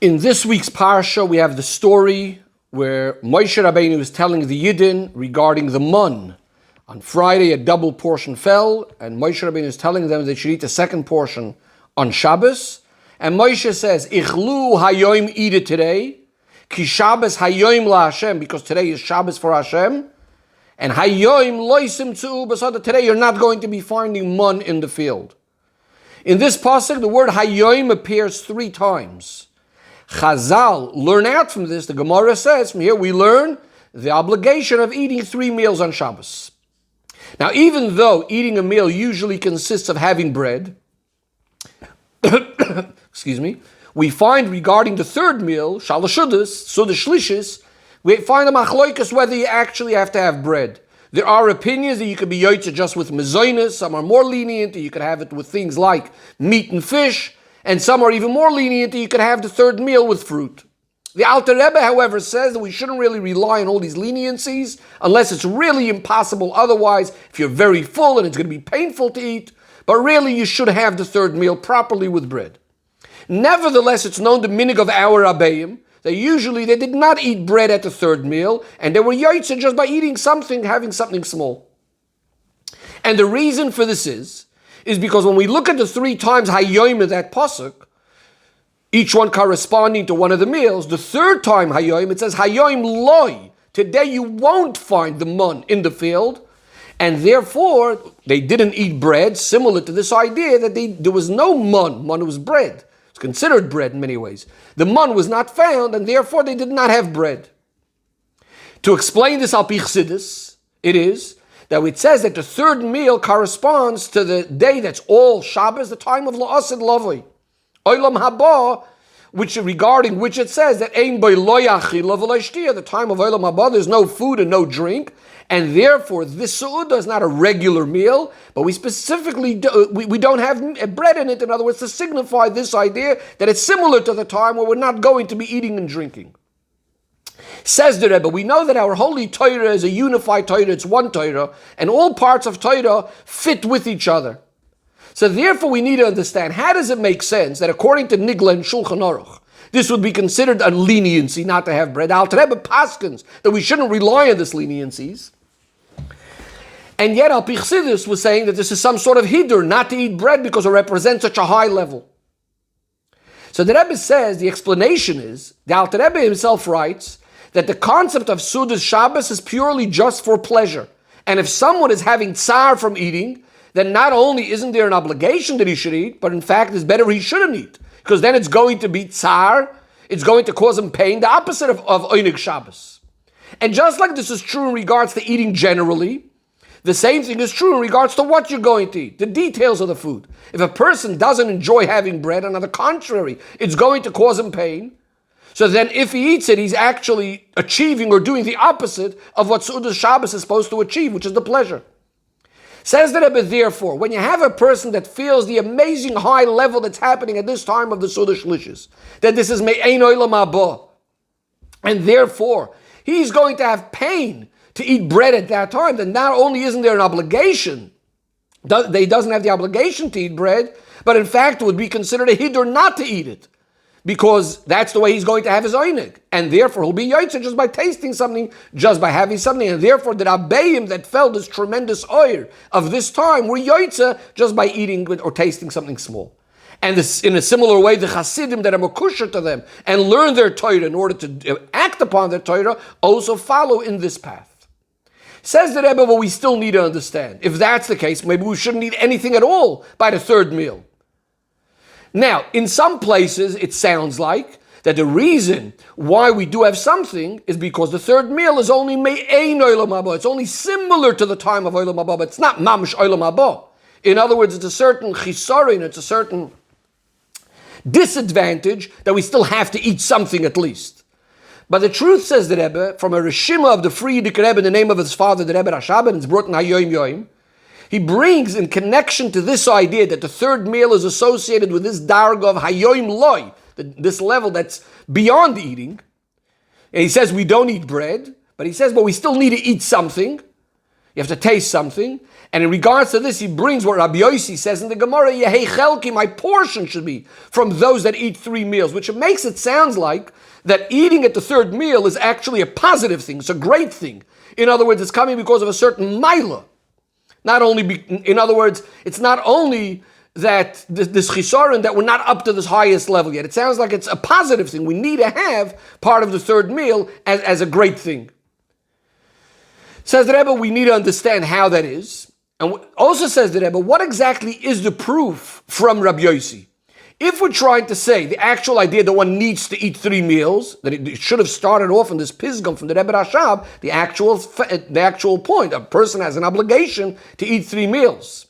In this week's parsha, we have the story where Moshe Rabbeinu is telling the Yidden regarding the mun. On Friday, a double portion fell, and Moshe Rabbeinu is telling them they should eat the second portion on Shabbos. And Moshe says, "Ichlu hayoim, eat it today, ki Shabbos hayoim la Hashem, because today is Shabbos for Hashem, and hayoim loisim tzu, but today you're not going to be finding mun in the field." In this pasuk, the word hayoim appears 3 times. Chazal learn out from this. The Gemara says, from here we learn the obligation of eating 3 meals on Shabbos. Now, even though eating a meal usually consists of having bread, excuse me, we find regarding the third meal, shalashudas, sudas shlishis, we find a machloikas whether you actually have to have bread. There are opinions that you could be yotzeh just with mezonos. Some are more lenient, that you could have it with things like meat and fish. And some are even more lenient that you could have the third meal with fruit. The Alter Rebbe, however, says that we shouldn't really rely on all these leniencies unless it's really impossible. Otherwise, if you're very full and it's going to be painful to eat, but really you should have the third meal properly with bread. Nevertheless, it's known the minig of our Rabbeim that usually they did not eat bread at the third meal, and they were yotzeh just by eating something, having something small. And the reason for this is because when we look at the 3 times hayoim in that pasuk, each one corresponding to one of the meals, the third time hayoim, it says hayoim loy. Today you won't find the mun in the field, and therefore they didn't eat bread, similar to this idea that there was no mun. Mun was bread. It's considered bread in many ways. The mun was not found, and therefore they did not have bread. To explain this al pi chassidus, it is that it says that the third meal corresponds to the day that's all Shabbos, the time of La'asid Lavoi. Olam Haba, regarding which it says that Ein Boi Lo Yachila V'Lo Yishtia, the time of Olam Haba, there's no food and no drink, and therefore this Su'udah is not a regular meal, but we specifically, we don't have bread in it, in other words, to signify this idea that it's similar to the time where we're not going to be eating and drinking. Says the Rebbe, we know that our holy Torah is a unified Torah, it's one Torah, and all parts of Torah fit with each other. So therefore we need to understand, how does it make sense that according to Nigla and Shulchan Aruch, this would be considered a leniency not to have bread? Alter Rebbe paskins that we shouldn't rely on this leniencies. And yet Al Pi Chassidus was saying that this is some sort of hidur, not to eat bread because it represents such a high level. So the Rebbe says, the explanation is, the Alter Rebbe himself writes, that the concept of Sudas Shabbos is purely just for pleasure. And if someone is having tsar from eating, then not only isn't there an obligation that he should eat, but in fact it's better he shouldn't eat. Because then it's going to be tsar, it's going to cause him pain, the opposite of Oinig Shabbos. And just like this is true in regards to eating generally, the same thing is true in regards to what you're going to eat, the details of the food. If a person doesn't enjoy having bread, on the contrary, it's going to cause him pain, so then if he eats it, he's actually achieving or doing the opposite of what Sudas Shabbos is supposed to achieve, which is the pleasure. Says the Rebbe, therefore, when you have a person that feels the amazing high level that's happening at this time of the Sudas Shlishis, that this is Me'ein Olam Haba, and therefore he's going to have pain to eat bread at that time, then not only isn't there an obligation, he doesn't have the obligation to eat bread, but in fact it would be considered a hidur not to eat it, because that's the way he's going to have his oinig. And therefore he'll be yotzeh just by tasting something, just by having something. And therefore the Rabbeim that felt this tremendous oir of this time were yotzeh just by eating or tasting something small. And this, in a similar way, the Hasidim that are makusher to them and learn their Torah in order to act upon their Torah also follow in this path. Says the Rebbe, but we still need to understand. If that's the case, maybe we shouldn't eat anything at all by the third meal. Now, in some places, it sounds like that the reason why we do have something is because the third meal is only me'ein olam haba. It's only similar to the time of olam haba, but it's not mamash olam haba. In other words, it's a certain chisaron, it's a certain disadvantage that we still have to eat something at least. But the truth, says the Rebbe, from a Rishima of the Frierdiker Rebbe in the name of his father, the Rebbe Rashab, and it's brought in Hayoim Yoim, he brings in connection to this idea that the third meal is associated with this darga of hayoim loy, this level that's beyond eating. And he says we don't eat bread, but he says, but we still need to eat something. You have to taste something. And in regards to this, he brings what Rabbi Yossi says in the Gemara, Yehei Chelki, my portion should be from those that eat 3 meals, which makes it sound like that eating at the third meal is actually a positive thing. It's a great thing. In other words, it's coming because of a certain milah. In other words, it's not only that this chisaron that we're not up to this highest level yet. It sounds like it's a positive thing. We need to have part of the third meal as a great thing. Says the Rebbe, we need to understand how that is. And also says the Rebbe, what exactly is the proof from Rabbi Yossi? If we're trying to say the actual idea that one needs to eat 3 meals, that it should have started off in this pisgam from the Rebbe Rashab, the actual point, a person has an obligation to eat 3 meals.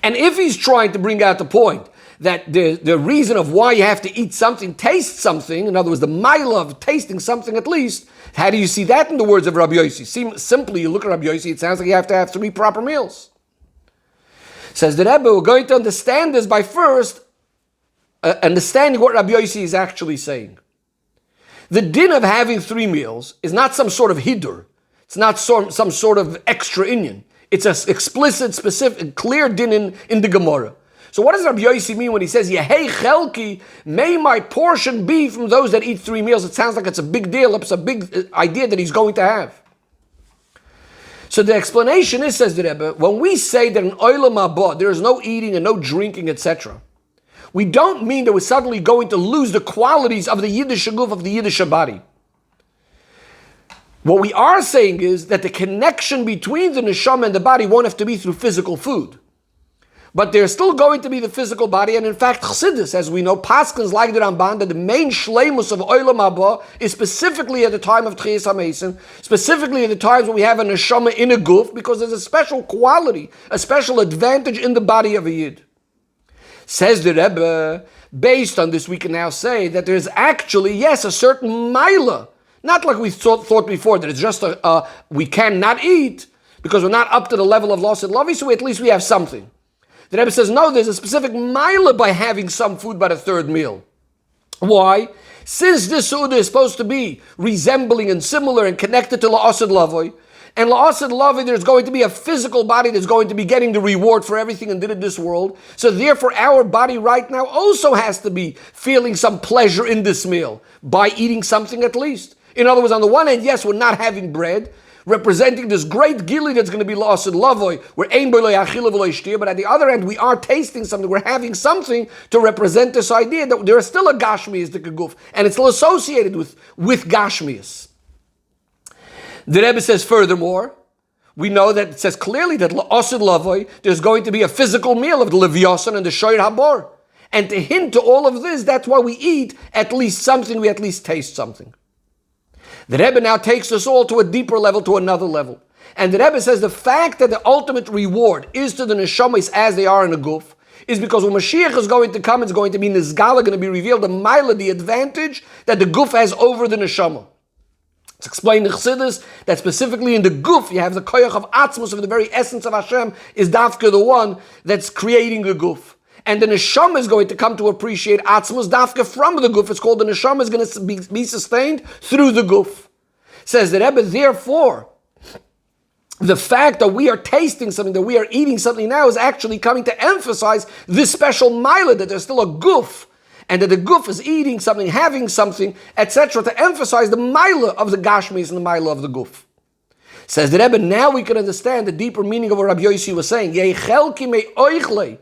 And if he's trying to bring out the point that the reason of why you have to eat something, taste something, in other words, the mile of tasting something at least, how do you see that in the words of Rabbi Yossi? Simply, you look at Rabbi Yossi, it sounds like you have to have 3 proper meals. Says the Rebbe, we're going to understand this by first understanding what Rabbi Yossi is actually saying. The din of having 3 meals is not some sort of hidur. It's not some sort of extra inyan. It's an explicit, specific, clear din in the Gemara. So what does Rabbi Yossi mean when he says, Yehei Chelki, may my portion be from those that eat 3 meals? It sounds like it's a big deal. It's a big idea that he's going to have. So the explanation is, says the Rebbe, when we say that in Olam Haba there is no eating and no drinking, etc., we don't mean that we're suddenly going to lose the qualities of the Yiddish guf, of the Yiddish body. What we are saying is that the connection between the neshama and the body won't have to be through physical food. But there's still going to be the physical body, and in fact, Chassidus, as we know, Paskins like the Ramban, that the main shleimus of Olam Haba is specifically at the time of Tchias HaMesim, specifically at the times when we have a neshama in a guf, because there's a special quality, a special advantage in the body of a Yid. Says the Rebbe, based on this we can now say that there's actually, yes, a certain milah, not like we thought before, that it's just we cannot eat, because we're not up to the level of loss and lovey, so at least we have something. The Rebbe says, no, there's a specific milah by having some food by the third meal. Why? Since this Su'udah is supposed to be resembling and similar and connected to La'asad Lavoi, and La'asad Lavoi, there's going to be a physical body that's going to be getting the reward for everything in this world. So therefore, our body right now also has to be feeling some pleasure in this meal by eating something at least. In other words, on the one hand, yes, we're not having bread, representing this great gili that's going to be lost in lavoi, where ein bo lo yachila v'lo yishtir, but at the other end, we are tasting something, we're having something to represent this idea that there is still a gashmias, the kaguf, and it's still associated with gashmias. The Rebbe says furthermore, we know that it says clearly that la'asid lavoi, there's going to be a physical meal of the leviosan and the shoyer habor. And to hint to all of this, that's why we eat at least something, we at least taste something. The Rebbe now takes us all to a deeper level, to another level. And the Rebbe says the fact that the ultimate reward is to the neshamas as they are in the guf is because when Mashiach is going to come, it's going to be nizgala, going to be revealed, the milah, the advantage that the guf has over the neshama. It's explained in Chassidus that specifically in the guf, you have the koyach of atzmus, of the very essence of Hashem, is dafka the one that's creating the guf. And the neshama is going to come to appreciate atzmus dafka from the guf. It's called the neshama is going to be sustained through the guf. Says the Rebbe, therefore, the fact that we are tasting something, that we are eating something now is actually coming to emphasize this special milah, that there's still a guf, and that the guf is eating something, having something, etc., to emphasize the milah of the gashmis and the milah of the guf. Says the Rebbe, now we can understand the deeper meaning of what Rabbi Yossi was saying. Yechelki me oichlei.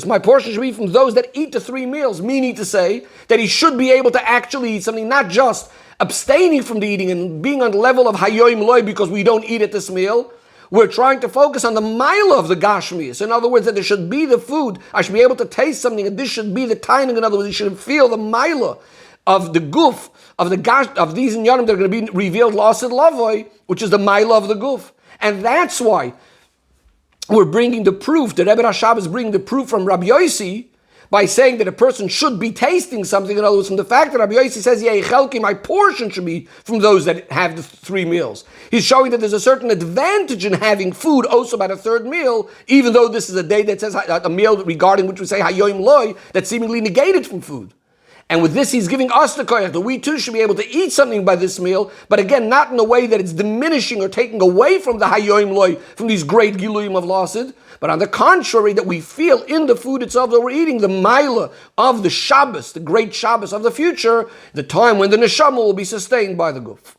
My portion should be from those that eat the 3 meals, meaning to say that he should be able to actually eat something, not just abstaining from the eating and being on the level of hayoim loy because we don't eat at this meal. We're trying to focus on the milah of the gashmias. In other words, that there should be the food. I should be able to taste something, and this should be the timing. In other words, you should feel the milah of the guf, of the gash, of these inyanim that are going to be revealed lasid lavoi, which is the milah of the guf. And that's why we're bringing the proof, the Rebbe Rashab is bringing the proof from Rabbi Yossi by saying that a person should be tasting something. In other words, from the fact that Rabbi Yossi says, Chelki, my portion should be from those that have the 3 meals. He's showing that there's a certain advantage in having food also by the third meal, even though this is a day that says a meal regarding which we say Hayoim Loi, that's seemingly negated from food. And with this, he's giving us the koyach that we too should be able to eat something by this meal, but again, not in a way that it's diminishing or taking away from the hayoim loy, from these great giluyim of lasid, but on the contrary, that we feel in the food itself that we're eating the maila of the Shabbos, the great Shabbos of the future, the time when the neshama will be sustained by the guf.